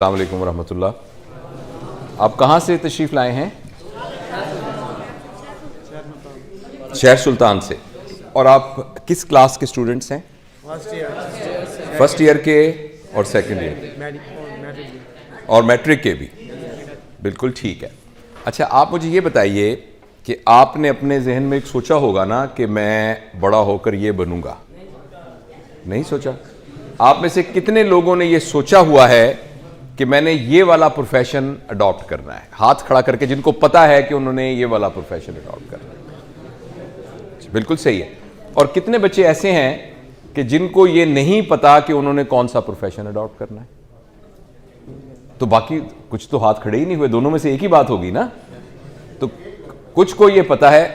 السلام علیکم ورحمۃ اللہ. آپ کہاں سے تشریف لائے ہیں؟ شہر سلطان سے. اور آپ کس کلاس کے اسٹوڈنٹس ہیں؟ فرسٹ ایئر کے اور سیکنڈ ایئر اور میٹرک کے بھی. بالکل ٹھیک ہے. اچھا آپ مجھے یہ بتائیے کہ آپ نے اپنے ذہن میں ایک سوچا ہوگا نا کہ میں بڑا ہو کر یہ بنوں گا. نہیں سوچا؟ آپ میں سے کتنے لوگوں نے یہ سوچا ہوا ہے کہ میں نے یہ والا پروفیشن اڈاپٹ کرنا ہے؟ ہاتھ کھڑا کر کے جن کو پتا ہے کہ انہوں نے یہ والا پروفیشن اڈاپٹ کرنا ہے. بالکل صحیح ہے. اور کتنے بچے ایسے ہیں کہ جن کو یہ نہیں پتا کہ انہوں نے کون سا پروفیشن اڈاپٹ کرنا ہے؟ تو باقی کچھ تو ہاتھ کھڑے ہی نہیں ہوئے. دونوں میں سے ایک ہی بات ہوگی نا. تو کچھ کو یہ پتا ہے,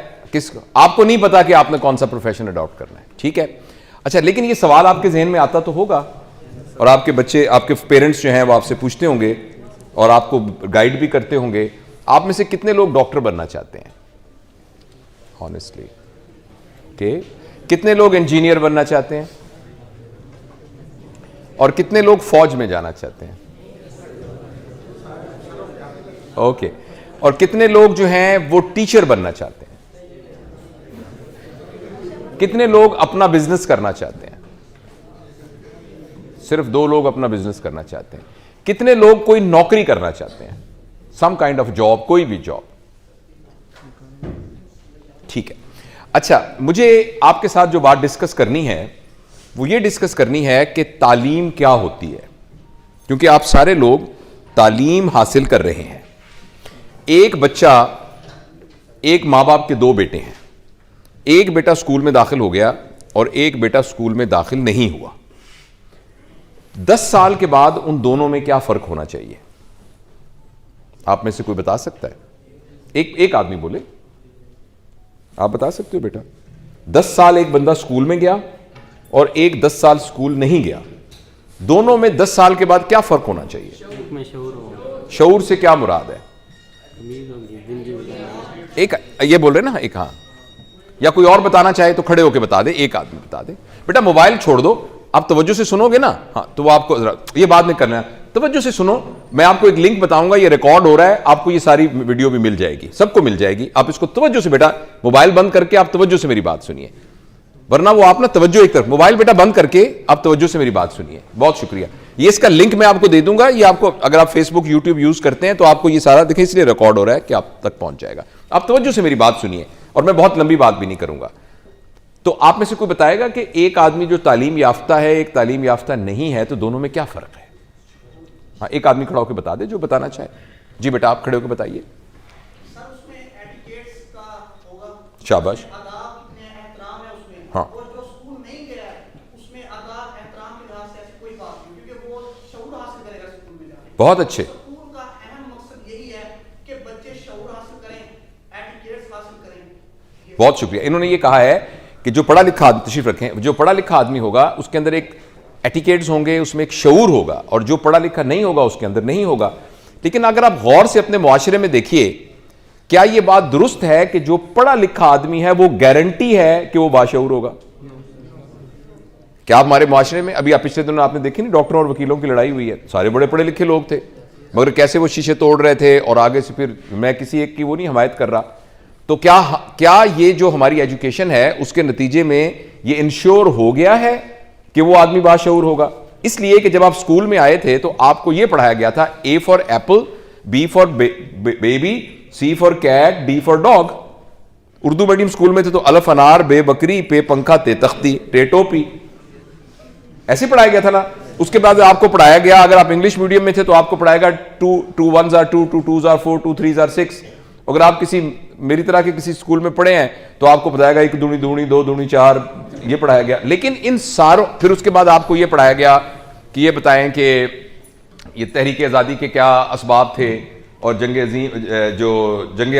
آپ کو نہیں پتا کہ آپ نے کون سا پروفیشن اڈاپٹ کرنا ہے. ٹھیک ہے. اچھا لیکن یہ سوال آپ کے ذہن میں آتا تو ہوگا, اور آپ کے بچے, آپ کے پیرنٹس جو ہیں وہ آپ سے پوچھتے ہوں گے اور آپ کو گائیڈ بھی کرتے ہوں گے. آپ میں سے کتنے لوگ ڈاکٹر بننا چاہتے ہیں ہانیسٹلی؟ کہ کتنے لوگ انجینئر بننا چاہتے ہیں؟ اور کتنے لوگ فوج میں جانا چاہتے ہیں؟ اوکے. اور کتنے لوگ جو ہیں وہ ٹیچر بننا چاہتے ہیں؟ کتنے لوگ اپنا بزنس کرنا چاہتے ہیں؟ صرف 2 لوگ اپنا بزنس کرنا چاہتے ہیں. کتنے لوگ کوئی نوکری کرنا چاہتے ہیں؟ سم کائنڈ آف جاب, کوئی بھی جاب. ٹھیک ہے. اچھا مجھے آپ کے ساتھ جو بات ڈسکس کرنی ہے وہ یہ ڈسکس کرنی ہے کہ تعلیم کیا ہوتی ہے, کیونکہ آپ سارے لوگ تعلیم حاصل کر رہے ہیں. ایک بچہ, ایک ماں باپ کے 2 بیٹے ہیں. ایک بیٹا اسکول میں داخل ہو گیا اور ایک بیٹا اسکول میں داخل نہیں ہوا. 10 سال کے بعد ان دونوں میں کیا فرق ہونا چاہیے؟ آپ میں سے کوئی بتا سکتا ہے؟ ایک آدمی بولے. آپ بتا سکتے ہو بیٹا؟ 10 سال ایک بندہ اسکول میں گیا اور ایک 10 سال اسکول نہیں گیا. دونوں میں 10 سال کے بعد کیا فرق ہونا چاہیے؟ شعور سے کیا مراد ہے؟ ایک یہ بول رہے نا, ایک ہاں, یا کوئی اور بتانا چاہے تو کھڑے ہو کے بتا دے. ایک آدمی بتا دے. بیٹا موبائل چھوڑ دو, آپ توجہ سے سنو گے نا. ہاں تو وہ آپ کو یہ بعد میں کرنا ہے, توجہ سے سنو. میں آپ کو ایک لنک بتاؤں گا, یہ ریکارڈ ہو رہا ہے, آپ کو یہ ساری ویڈیو بھی مل جائے گی, سب کو مل جائے گی. آپ اس کو توجہ سے, بیٹا موبائل بند کر کے آپ توجہ سے میری بات سنیے, ورنہ وہ آپ نا توجہ ایک طرف. موبائل بیٹا بند کر کے آپ توجہ سے میری بات سنیے. بہت شکریہ. یہ اس کا لنک میں آپ کو دے دوں گا. یہ آپ کو, اگر آپ فیس بک یوٹیوب یوز کرتے ہیں تو آپ کو یہ سارا دیکھیں, اس لیے ریکارڈ ہو رہا ہے کہ آپ تک پہنچ جائے گا. آپ توجہ سے میری بات سنیے, اور میں بہت لمبی بات بھی نہیں کروں گا. تو آپ میں سے کوئی بتائے گا کہ ایک آدمی جو تعلیم یافتہ ہے, ایک تعلیم یافتہ نہیں ہے, تو دونوں میں کیا فرق ہے؟ ہاں ایک آدمی کھڑا ہو کے بتا دے جو بتانا چاہے. جی بیٹا آپ کھڑے ہو کے بتائیے. شاباش. ہاں بہت اچھے. بہت شکریہ. انہوں نے یہ کہا ہے کہ جو پڑھا لکھا آدمی, تشریف رکھیں, جو پڑھا لکھا آدمی ہوگا اس کے اندر ایک ایٹیکیٹس ہوں گے, اس میں ایک شعور ہوگا, اور جو پڑھا لکھا نہیں ہوگا اس کے اندر نہیں ہوگا. لیکن اگر آپ غور سے اپنے معاشرے میں دیکھیے, کیا یہ بات درست ہے کہ جو پڑھا لکھا آدمی ہے وہ گارنٹی ہے کہ وہ باشعور ہوگا؟ کیا آپ ہمارے معاشرے میں, ابھی آپ پچھلے دنوں آپ نے دیکھی نہیں, ڈاکٹروں اور وکیلوں کی لڑائی ہوئی ہے. سارے بڑے پڑھے لکھے لوگ تھے, مگر کیسے وہ شیشے توڑ رہے تھے, اور آگے سے پھر میں کسی ایک کی وہ نہیں حمایت کر رہا. تو کیا یہ جو ہماری ایجوکیشن ہے اس کے نتیجے میں یہ انشور ہو گیا ہے کہ وہ آدمی باشعور ہوگا؟ اس لیے کہ جب آپ اسکول میں آئے تھے تو آپ کو یہ پڑھایا گیا تھا, A for apple, B for baby, C for cat, D for dog. Urdu medium school میں تھے تو الف انار, بے بکری, پے پنکھا, تے تختی, ٹے ٹوپی, ایسے پڑھایا گیا تھا نا. اس کے بعد آپ کو پڑھایا گیا, اگر آپ انگلش میڈیم میں تھے تو آپ کو پڑھائے گا 2 1s are 2, 2 2s are 4, 2 3s are 6. اگر آپ کسی میری طرح کے کسی اسکول میں پڑھے ہیں تو آپ کو بتائے گا 1 دونی 2 دونی 4, یہ پڑھایا گیا. لیکن ان ساروں, پھر اس کے بعد آپ کو یہ پڑھایا گیا کہ یہ بتائیں کہ یہ تحریک آزادی کے کیا اسباب تھے, اور جنگ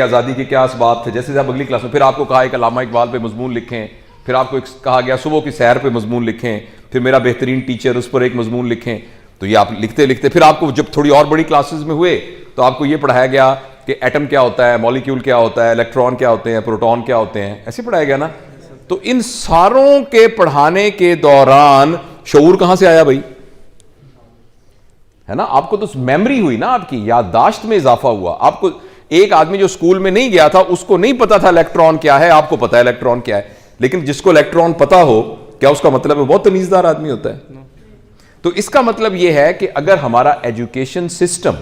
آزادی کے کیا اسباب تھے. جیسے آپ اگلی کلاس میں پھر آپ کو کہا ایک علامہ اقبال پہ مضمون لکھیں, پھر آپ کو کہا گیا صبح کی سیر پہ مضمون لکھیں, پھر میرا بہترین ٹیچر, اس پر ایک مضمون لکھیں. تو یہ آپ لکھتے لکھتے پھر آپ کو جب تھوڑی اور بڑی کلاسز میں ہوئے تو آپ کو یہ پڑھایا گیا کہ ایٹم کیا ہوتا ہے, مالیکیول کیا ہوتا ہے, الیکٹران کیا ہوتے ہیں, پروٹون کیا ہوتے ہیں. ایسے پڑھایا گیا نا. تو ان ساروں کے پڑھانے کے دوران شعور کہاں سے آیا بھائی؟ ہے نا, آپ کو تو میموری ہوئی نا, آپ کی یادداشت میں اضافہ ہوا. آپ کو ایک آدمی جو اسکول میں نہیں گیا تھا اس کو نہیں پتا تھا الیکٹران کیا ہے, آپ کو پتا ہے الیکٹران کیا ہے. لیکن جس کو الیکٹران پتا ہو, کیا اس کا مطلب ہے بہت تمیزدار آدمی ہوتا ہے؟ تو اس کا مطلب یہ ہے کہ اگر ہمارا ایجوکیشن سسٹم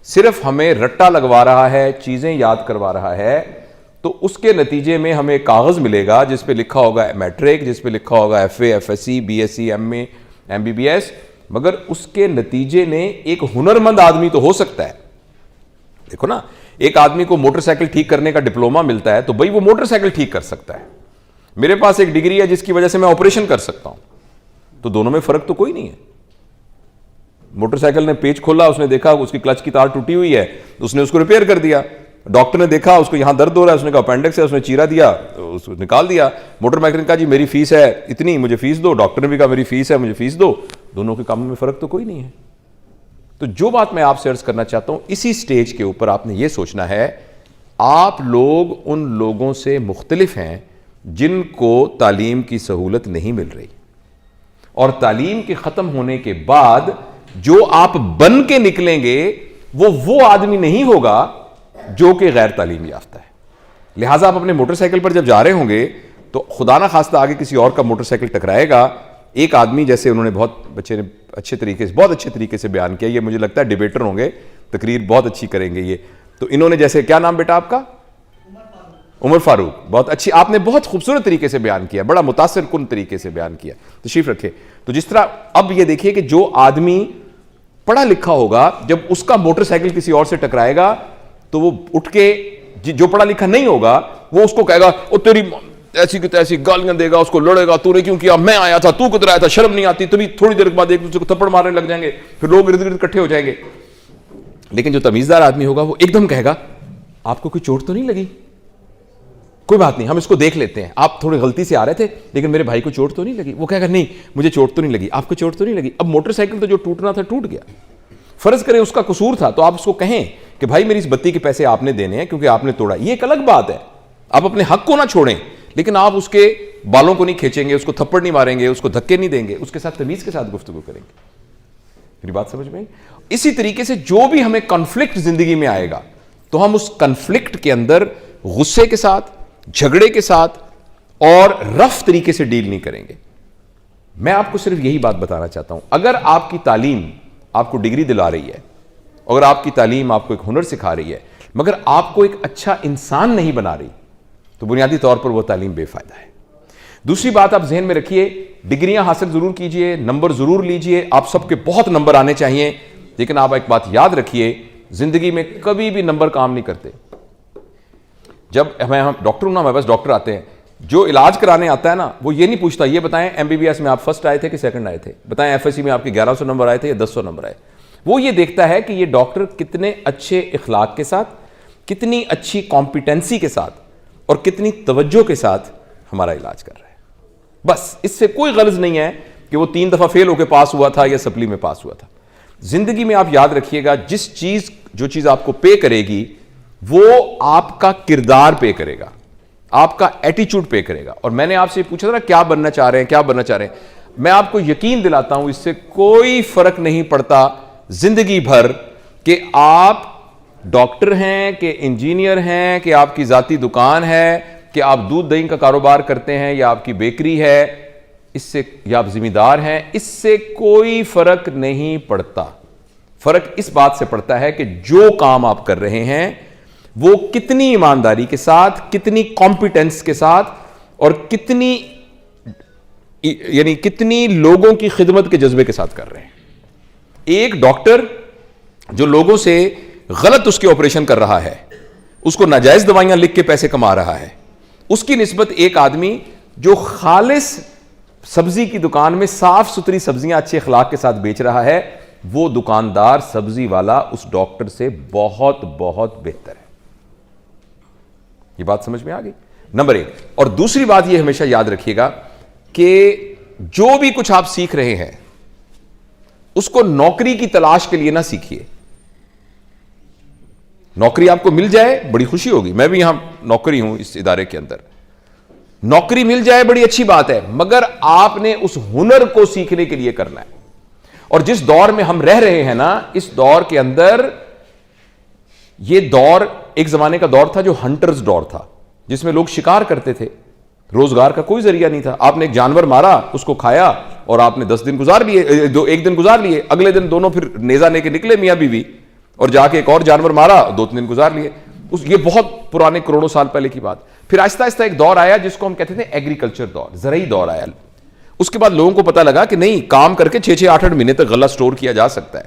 صرف ہمیں رٹا لگوا رہا ہے, چیزیں یاد کروا رہا ہے, تو اس کے نتیجے میں ہمیں کاغذ ملے گا جس پہ لکھا ہوگا میٹرک, جس پہ لکھا ہوگا F A, F S C, B S C, M A, M B B S, مگر اس کے نتیجے میں ایک ہنرمند آدمی تو ہو سکتا ہے. دیکھو نا, ایک آدمی کو موٹر سائیکل ٹھیک کرنے کا ڈپلوما ملتا ہے تو بھائی وہ موٹر سائیکل ٹھیک کر سکتا ہے. میرے پاس ایک ڈگری ہے جس کی وجہ سے میں آپریشن کر سکتا ہوں, تو دونوں میں فرق تو کوئی نہیں ہے. موٹر سائیکل نے پیچ کھولا, اس نے دیکھا اس کی کلچ کی تار ٹوٹی ہوئی ہے, اس نے اس کو ریپیئر کر دیا. ڈاکٹر نے دیکھا اس کو یہاں درد ہو رہا ہے, اس نے کہا اپینڈکس ہے, اس نے چیرا دیا, اس کو نکال دیا. موٹر میکینک نے کہا جی میری فیس ہے اتنی, مجھے فیس دو. ڈاکٹر نے بھی کہا میری فیس ہے, مجھے فیس دو. دونوں کے کاموں میں فرق تو کوئی نہیں ہے. تو جو بات میں آپ سے عرض کرنا چاہتا ہوں, اسی سٹیج کے اوپر آپ نے یہ سوچنا ہے, آپ لوگ ان لوگوں سے مختلف ہیں جن کو تعلیم کی سہولت نہیں مل رہی, اور تعلیم کے ختم ہونے کے بعد جو آپ بن کے نکلیں گے وہ آدمی نہیں ہوگا جو کہ غیر تعلیم یافتہ ہے. لہٰذا آپ اپنے موٹر سائیکل پر جب جا رہے ہوں گے تو خدا نہ خواستہ آگے کسی اور کا موٹر سائیکل ٹکرائے گا. ایک آدمی, جیسے انہوں نے بچے نے بہت اچھے طریقے سے بیان کیا, یہ مجھے لگتا ہے ڈیبیٹر ہوں گے, تقریر بہت اچھی کریں گے یہ. تو انہوں نے جیسے, کیا نام بیٹا آپ کا؟ عمر فاروق. بہت اچھی, آپ نے بہت خوبصورت طریقے سے بیان کیا, بڑا متاثر کن طریقے سے بیان کیا. تشریف رکھے. تو جس طرح اب یہ دیکھیے کہ جو آدمی پڑھا لکھا ہوگا, جب اس کا موٹر سائیکل کسی اور سے ٹکرائے گا تو وہ اٹھ کے, جو پڑھا لکھا نہیں ہوگا وہ اس کو کہے گا او تیری ایسی کی تیسی, گالیاں دے گا, اس کو لڑے گا, تو نے کیوں کیا, میں آیا تھا, تو کترایا تھا, شرم نہیں آتی. تبھی تھوڑی دیر کے بعد ایک دوسرے کو تھپڑ مارنے لگ جائیں گے, پھر لوگ ارد گرد اکٹھے ہو جائیں گے. لیکن جو تمیزدار آدمی ہوگا وہ ایک دم کہے گا آپ کو کوئی چوٹ تو نہیں لگی, کوئی بات نہیں ہم اس کو دیکھ لیتے ہیں, آپ تھوڑی غلطی سے آ رہے تھے لیکن میرے بھائی کو چوٹ تو نہیں لگی. وہ کہے گا نہیں مجھے چوٹ تو نہیں لگی, آپ کو چوٹ تو نہیں لگی. اب موٹر سائیکل تو جو ٹوٹنا تھا ٹوٹ گیا, فرض کریں اس کا قصور تھا, تو آپ اس کو کہیں کہ بھائی میری اس بتی کے پیسے آپ نے دینے ہیں کیونکہ آپ نے توڑا. یہ ایک الگ بات ہے, آپ اپنے حق کو نہ چھوڑیں, لیکن آپ اس کے بالوں کو نہیں کھینچیں گے, اس کو تھپڑ نہیں ماریں گے, اس کو دھکے نہیں دیں گے, اس کے ساتھ تمیز کے ساتھ گفتگو کریں گے. میری بات سمجھ میں آئی؟ اسی طریقے سے جو بھی ہمیں کنفلکٹ زندگی میں آئے گا تو ہم اس کنفلکٹ کے اندر غصے کے ساتھ, جھگڑے کے ساتھ اور رف طریقے سے ڈیل نہیں کریں گے. میں آپ کو صرف یہی بات بتانا چاہتا ہوں, اگر آپ کی تعلیم آپ کو ڈگری دلا رہی ہے, اگر آپ کی تعلیم آپ کو ایک ہنر سکھا رہی ہے, مگر آپ کو ایک اچھا انسان نہیں بنا رہی, تو بنیادی طور پر وہ تعلیم بے فائدہ ہے. دوسری بات آپ ذہن میں رکھیے, ڈگریاں حاصل ضرور کیجئے, نمبر ضرور لیجئے, آپ سب کے بہت نمبر آنے چاہیے, لیکن آپ ایک بات یاد رکھیے, زندگی میں کبھی بھی نمبر کام نہیں کرتے. جب ہم ڈاکٹر ہوں نا, ہمارے پاس ڈاکٹر آتے ہیں, جو علاج کرانے آتا ہے نا وہ یہ نہیں پوچھتا یہ بتائیں ایم بی بی ایس میں آپ فرسٹ آئے تھے کہ سیکنڈ آئے تھے, بتائیں ایف ایس سی میں آپ کے 1100 نمبر آئے تھے یا 1100 نمبر آئے. وہ یہ دیکھتا ہے کہ یہ ڈاکٹر کتنے اچھے اخلاق کے ساتھ, کتنی اچھی کمپیٹنسی کے ساتھ اور کتنی توجہ کے ساتھ ہمارا علاج کر رہا ہے. بس اس سے کوئی غرض نہیں ہے کہ وہ 3 دفعہ فیل ہو کے پاس ہوا تھا یا سپلی میں پاس ہوا تھا. زندگی میں آپ یاد رکھیے گا, جو چیز آپ کو پے کرے گی وہ آپ کا کردار پے کرے گا, آپ کا ایٹیچیوڈ پے کرے گا. اور میں نے آپ سے پوچھا تھا نا کیا بننا چاہ رہے ہیں, کیا بننا چاہ رہے ہیں, میں آپ کو یقین دلاتا ہوں اس سے کوئی فرق نہیں پڑتا زندگی بھر کہ آپ ڈاکٹر ہیں کہ انجینئر ہیں کہ آپ کی ذاتی دکان ہے کہ آپ دودھ دہی کا کاروبار کرتے ہیں یا آپ کی بیکری ہے, اس سے یا آپ ذمہ دار ہیں, اس سے کوئی فرق نہیں پڑتا. فرق اس بات سے پڑتا ہے کہ جو کام آپ کر رہے ہیں وہ کتنی ایمانداری کے ساتھ, کتنی کمپیٹنس کے ساتھ اور کتنی لوگوں کی خدمت کے جذبے کے ساتھ کر رہے ہیں. ایک ڈاکٹر جو لوگوں سے غلط اس کے آپریشن کر رہا ہے, اس کو ناجائز دوائیاں لکھ کے پیسے کما رہا ہے, اس کی نسبت ایک آدمی جو خالص سبزی کی دکان میں صاف ستھری سبزیاں اچھے اخلاق کے ساتھ بیچ رہا ہے, وہ دکاندار سبزی والا اس ڈاکٹر سے بہت بہت بہتر ہے. یہ بات سمجھ میں آ گئی؟ نمبر 1. اور دوسری بات یہ ہمیشہ یاد رکھیے گا کہ جو بھی کچھ آپ سیکھ رہے ہیں اس کو نوکری کی تلاش کے لیے نہ سیکھیے. نوکری آپ کو مل جائے بڑی خوشی ہوگی, میں بھی یہاں نوکری ہوں اس ادارے کے اندر, نوکری مل جائے بڑی اچھی بات ہے, مگر آپ نے اس ہنر کو سیکھنے کے لیے کرنا ہے. اور جس دور میں ہم رہ رہے ہیں نا, اس دور کے اندر یہ دور ایک زمانے کا دور تھا جو ہنٹرز دور تھا, جس میں لوگ شکار کرتے تھے, روزگار کا کوئی ذریعہ نہیں تھا. آپ نے ایک جانور مارا, اس کو کھایا, اور آپ نے 10 دن گزار لیے, ایک دن گزار لیے, اگلے دن دونوں پھر نیزہ لے کے نکلے میاں بیوی, اور جا کے ایک اور جانور مارا, 2-3 دن گزار لیے. یہ بہت پرانے کروڑوں سال پہلے کی بات. پھر آہستہ آہستہ ایک دور آیا جس کو ہم کہتے تھے ایگریکلچر دور, زرعی دور آیا. اس کے بعد لوگوں کو پتا لگا کہ نہیں, کام کر کے 6-8 مہینے تک غلہ سٹور کیا جا سکتا ہے.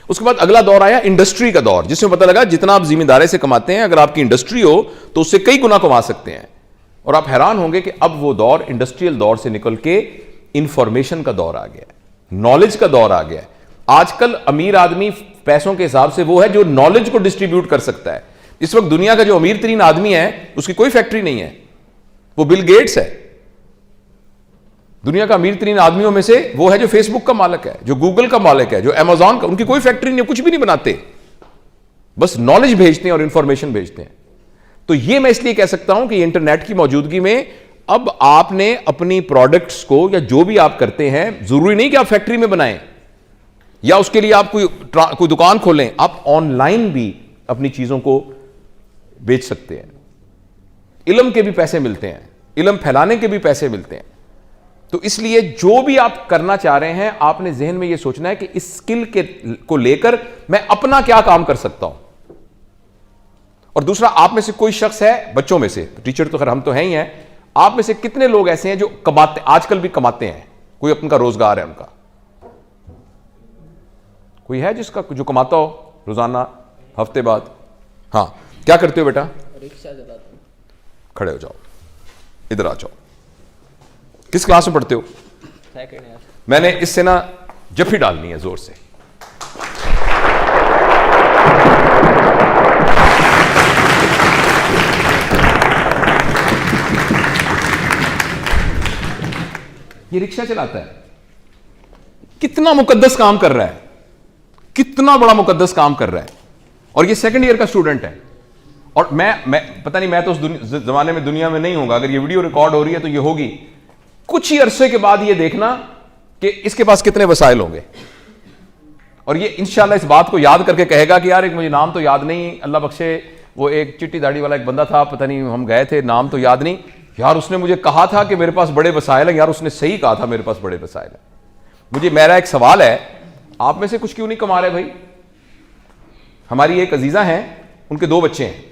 اس کے بعد اگلا دور آیا انڈسٹری کا دور, جس میں پتا لگا جتنا آپ ذمہ داری سے کماتے ہیں, اگر آپ کی انڈسٹری ہو تو اس سے کئی گنا کما سکتے ہیں. اور آپ حیران ہوں گے کہ اب وہ دور انڈسٹریل دور سے نکل کے انفارمیشن کا دور آ گیا ہے, نالج کا دور آ گیا ہے. آج کل امیر آدمی پیسوں کے حساب سے وہ ہے جو نالج کو ڈسٹریبیوٹ کر سکتا ہے. اس وقت دنیا کا جو امیر ترین آدمی ہے اس کی کوئی فیکٹری نہیں ہے, وہ بل گیٹس ہے. دنیا کا امیر ترین آدمیوں میں سے وہ ہے جو فیس بک کا مالک ہے, جو گوگل کا مالک ہے, جو امیزون کا. ان کی کوئی فیکٹری نہیں ہے, کچھ بھی نہیں بناتے, بس نالج بھیجتے ہیں اور انفارمیشن بھیجتے ہیں. تو یہ میں اس لیے کہہ سکتا ہوں کہ انٹرنیٹ کی موجودگی میں اب آپ نے اپنی پروڈکٹس کو یا جو بھی آپ کرتے ہیں, ضروری نہیں کہ آپ فیکٹری میں بنائیں یا اس کے لیے آپ کوئی دکان کھولیں, آپ آن لائن بھی اپنی چیزوں کو بیچ سکتے ہیں. علم کے بھی پیسے ملتے ہیں, علم پھیلانے کے بھی پیسے ملتے ہیں. تو اس لیے جو بھی آپ کرنا چاہ رہے ہیں, آپ نے ذہن میں یہ سوچنا ہے کہ اس سکل کو لے کر میں اپنا کیا کام کر سکتا ہوں. اور دوسرا, آپ میں سے کوئی شخص ہے, بچوں میں سے, ٹیچر تو خیر ہم تو ہیں ہی ہیں, آپ میں سے کتنے لوگ ایسے ہیں جو کماتے, آج کل بھی کماتے ہیں, کوئی اپن کا روزگار ہے ان کا, کوئی ہے جس کا جو کماتا ہو روزانہ, ہفتے بعد؟ ہاں, کیا کرتے ہو بیٹا؟ رکشہ چلاتا ہوں. کھڑے ہو جاؤ, ادھر آ جاؤ. کس کلاس میں پڑھتے ہو؟ Second year. میں نے اس سے نا جفی ڈالنی ہے زور سے. یہ رکشہ چلاتا ہے, کتنا مقدس کام کر رہا ہے, کتنا بڑا مقدس کام کر رہا ہے, اور یہ 2nd ایئر کا اسٹوڈنٹ ہے. اور میں پتہ نہیں, میں تو اس زمانے میں دنیا میں نہیں ہوں گا, اگر یہ ویڈیو ریکارڈ ہو رہی ہے تو یہ ہوگی. کچھ ہی عرصے کے بعد یہ دیکھنا کہ اس کے پاس کتنے وسائل ہوں گے, اور یہ انشاءاللہ اس بات کو یاد کر کے کہے گا کہ یار ایک مجھے نام تو یاد نہیں, اللہ بخشے, وہ ایک چٹی داڑھی والا ایک بندہ تھا, پتہ نہیں ہم گئے تھے, نام تو یاد نہیں, یار اس نے مجھے کہا تھا کہ میرے پاس بڑے وسائل ہیں, یار اس نے صحیح کہا تھا میرے پاس بڑے وسائل ہیں. مجھے میرا ایک سوال ہے, آپ میں سے کچھ کیوں نہیں کما رہے بھائی؟ ہماری ایک عزیزہ ہیں, ان کے 2 بچے ہیں,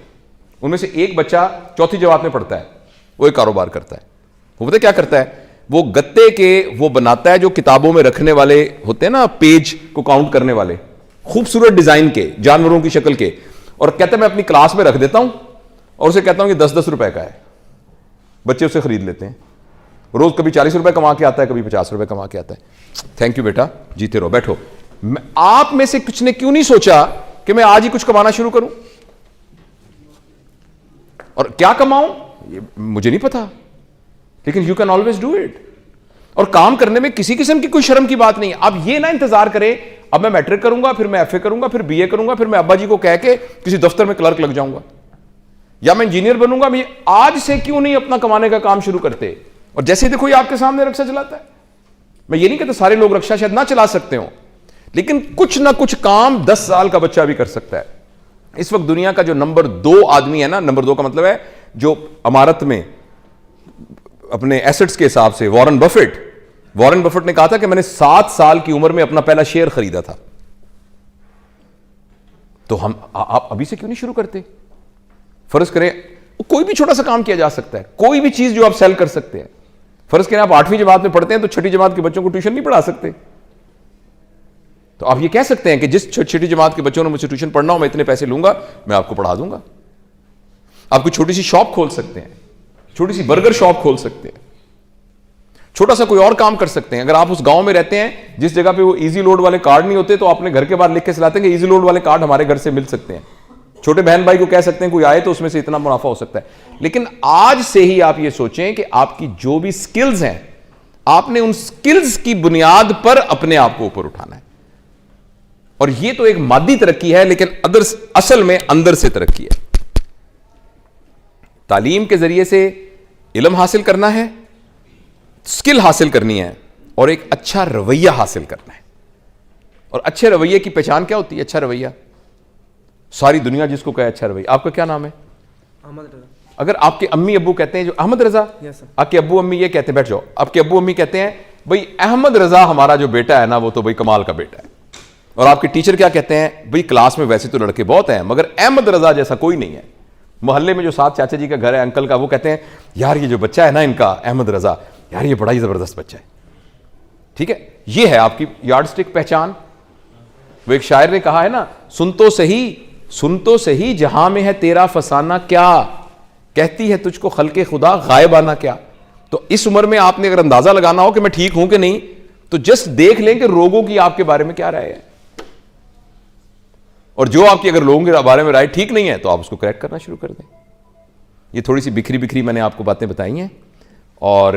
ان میں سے ایک بچہ 4تھی جماعت میں پڑھتا ہے, وہ ایک کاروبار کرتا ہے. وہ پتہ کیا کرتا ہے, وہ گتے کے وہ بناتا ہے جو کتابوں میں رکھنے والے ہوتے ہیں نا, پیج کو کاؤنٹ کرنے والے, خوبصورت ڈیزائن کے, جانوروں کی شکل کے, اور کہتا ہے میں اپنی کلاس میں رکھ دیتا ہوں, اور اسے کہتا ہوں کہ 10-10 روپے کا ہے, بچے اسے خرید لیتے ہیں. روز کبھی 40 روپے کما کے آتا ہے, کبھی 50 روپے کما کے آتا ہے. تھینک یو بیٹا, جیتے رہو, بیٹھو. آپ میں سے کچھ نے کیوں نہیں سوچا کہ میں آج ہی کچھ کمانا شروع کروں؟ اور کیا کماؤں یہ مجھے نہیں پتا, لیکن you can always do it. اور کام کرنے میں کسی قسم کی کوئی شرم کی بات نہیں. اب یہ نہ انتظار کرے اب میں میٹرک کروں گا, پھر میں ایف اے کروں گا, پھر بی اے کروں گا, پھر میں ابا جی کو کہہ کے کسی دفتر میں کلرک لگ جاؤں گا, یا میں انجینئر بنوں گا. میں آج سے کیوں نہیں اپنا کمانے کا کام شروع کرتے؟ اور جیسے دیکھو یہ آپ کے سامنے رکشہ چلاتا ہے. میں یہ نہیں کہتا سارے لوگ رکشہ شاید نہ چلا سکتے ہوں, لیکن کچھ نہ کچھ کام 10 سال کا بچہ بھی کر سکتا ہے. اس وقت دنیا کا جو نمبر 2 آدمی ہے نا, نمبر 2 کا مطلب ہے جو عمارت میں اپنے ایسٹس کے حساب سے, وارن بفٹ نے کہا تھا کہ میں نے 7 سال کی عمر میں اپنا پہلا شیئر خریدا تھا. تو آپ ابھی سے کیوں نہیں شروع کرتے؟ فرض کریں کوئی بھی چھوٹا سا کام کیا جا سکتا ہے, کوئی بھی چیز جو آپ سیل کر سکتے ہیں. فرض کریں آپ 8ویں جماعت میں پڑھتے ہیں تو 6ٹھی جماعت کے بچوں کو ٹیوشن نہیں پڑھا سکتے, تو آپ یہ کہہ سکتے ہیں کہ جس 6ٹھی جماعت کے بچوں نے مجھ سے ٹیوشن پڑھنا ہو میں اتنے پیسے لوں گا, میں آپ کو پڑھا دوں گا. آپ کو چھوٹی سی شاپ کھول سکتے ہیں, چھوٹی سی برگر شاپ کھول سکتے ہیں, چھوٹا سا کوئی اور کام کر سکتے ہیں. اگر آپ اس گاؤں میں رہتے ہیں جس جگہ پہ وہ ایزی لوڈ والے کارڈ نہیں ہوتے, تو اپنے گھر کے باہر لکھ کے چلاتے ہیں کہ ایزی لوڈ والے کارڈ ہمارے گھر سے مل سکتے ہیں. چھوٹے بہن بھائی کو کہہ سکتے ہیں کوئی آئے تو اس میں سے اتنا منافع ہو سکتا ہے. لیکن آج سے ہی آپ یہ سوچیں کہ آپ کی جو بھی سکلز ہیں, آپ نے ان سکلز کی بنیاد پر اپنے آپ کو اوپر اٹھانا ہے. اور یہ تو ایک مادی ترقی ہے, لیکن اصل میں اندر سے ترقی ہے. تعلیم کے ذریعے سے علم حاصل کرنا ہے, سکل حاصل کرنی ہے, اور ایک اچھا رویہ حاصل کرنا ہے. اور اچھے رویے کی پہچان کیا ہوتی ہے؟ اچھا رویہ. ساری دنیا جس کو کہے اچھا رویہ. آپ کا کیا نام ہے؟ احمد رضا. اگر آپ کے امی ابو کہتے ہیں جو احمد رضا, آپ کے ابو امی یہ کہتے ہیں, بیٹھ جاؤ, آپ کے ابو امی کہتے ہیں بھئی احمد رضا ہمارا جو بیٹا ہے نا وہ تو بھئی کمال کا بیٹا ہے, اور آپ کے ٹیچر کیا کہتے ہیں؟ بھئی کلاس میں ویسے تو لڑکے بہت ہیں مگر احمد رضا جیسا کوئی نہیں ہے. محلے میں جو ساتھ چاچا جی کا گھر ہے انکل کا, وہ کہتے ہیں یار یہ جو بچہ ہے نا ان کا احمد رضا, یار یہ بڑا ہی زبردست بچہ ہے. ٹھیک ہے, یہ ہے آپ کی یارڈ سٹک پہچان. وہ ایک شاعر نے کہا ہے نا, سن تو صحیح جہاں میں ہے تیرا فسانہ کیا, کہتی ہے تجھ کو خلق خدا غائب آنا کیا. تو اس عمر میں آپ نے اگر اندازہ لگانا ہو کہ میں ٹھیک ہوں کہ نہیں, تو جسٹ دیکھ لیں کہ لوگوں کی آپ کے بارے میں کیا رائے ہے, اور جو آپ کی اگر لوگوں کے بارے میں رائے ٹھیک نہیں ہے تو آپ اس کو کریکٹ کرنا شروع کر دیں. یہ تھوڑی سی بکھری میں نے آپ کو باتیں بتائی ہیں, اور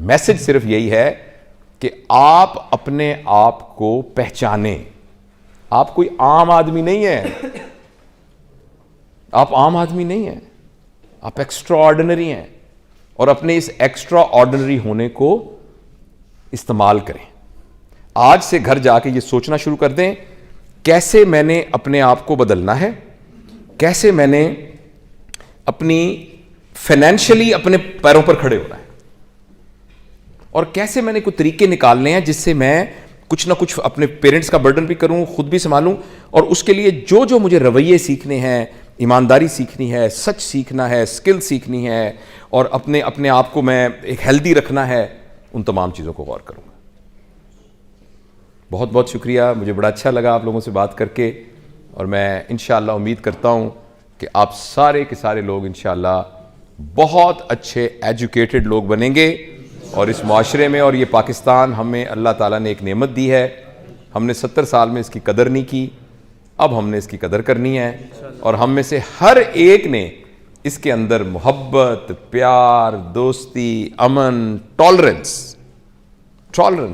میسج صرف یہی ہے کہ آپ اپنے آپ کو پہچانیں. آپ کوئی عام آدمی نہیں ہیں, آپ عام آدمی نہیں ہیں, آپ ایکسٹرا آرڈنری ہیں, اور اپنے اس ایکسٹرا آرڈنری ہونے کو استعمال کریں. آج سے گھر جا کے یہ سوچنا شروع کر دیں کیسے میں نے اپنے آپ کو بدلنا ہے, کیسے میں نے اپنی فائنینشلی اپنے پیروں پر کھڑے ہونا ہے, اور کیسے میں نے کوئی طریقے نکالنے ہیں جس سے میں کچھ نہ کچھ اپنے پیرنٹس کا برڈن بھی کروں, خود بھی سنبھالوں, اور اس کے لیے جو مجھے رویے سیکھنے ہیں, ایمانداری سیکھنی ہے, سچ سیکھنا ہے, اسکل سیکھنی ہے, اور اپنے آپ کو میں ایک ہیلدی رکھنا ہے, ان تمام چیزوں کو غور کروں گا. بہت بہت شکریہ, مجھے بڑا اچھا لگا آپ لوگوں سے بات کر کے, اور میں انشاءاللہ امید کرتا ہوں کہ آپ سارے کے سارے لوگ انشاءاللہ بہت اچھے ایجوکیٹڈ لوگ بنیں گے, اور اس معاشرے میں, اور یہ پاکستان ہمیں اللہ تعالیٰ نے ایک نعمت دی ہے, ہم نے 70 سال میں اس کی قدر نہیں کی, اب ہم نے اس کی قدر کرنی ہے, اور ہم میں سے ہر ایک نے اس کے اندر محبت, پیار, دوستی, امن, ٹالرنس.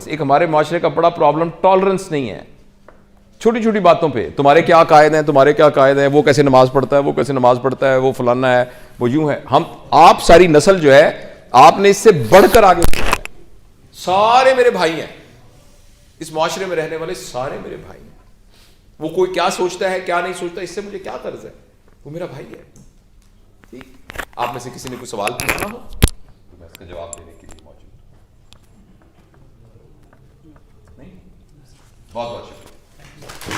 ایک ہمارے معاشرے کا بڑا پرابلم ٹالرنس نہیں ہے. چھوٹی چھوٹی باتوں پہ تمہارے کیا عقائد ہیں, تمہارے کیا عقائد ہیں, وہ کیسے نماز پڑھتا ہے, وہ کیسے نماز پڑھتا ہے, وہ فلانا ہے, وہ یوں ہے. آپ ساری نسل جو ہے, آپ نے اس سے بڑھ کر آگے, سارے میرے بھائی ہیں, اس معاشرے میں رہنے والے سارے میرے بھائی ہیں. وہ کوئی کیا سوچتا ہے کیا نہیں سوچتا, اس سے مجھے کیا غرض ہے, وہ میرا بھائی ہے. ٹھیک, آپ میں سے کسی نے کوئی سوال پوچھنا ہو تو میں اس کا جواب دینے کے لیے موجود ہوں. نہیں, بہت بہت شکریہ.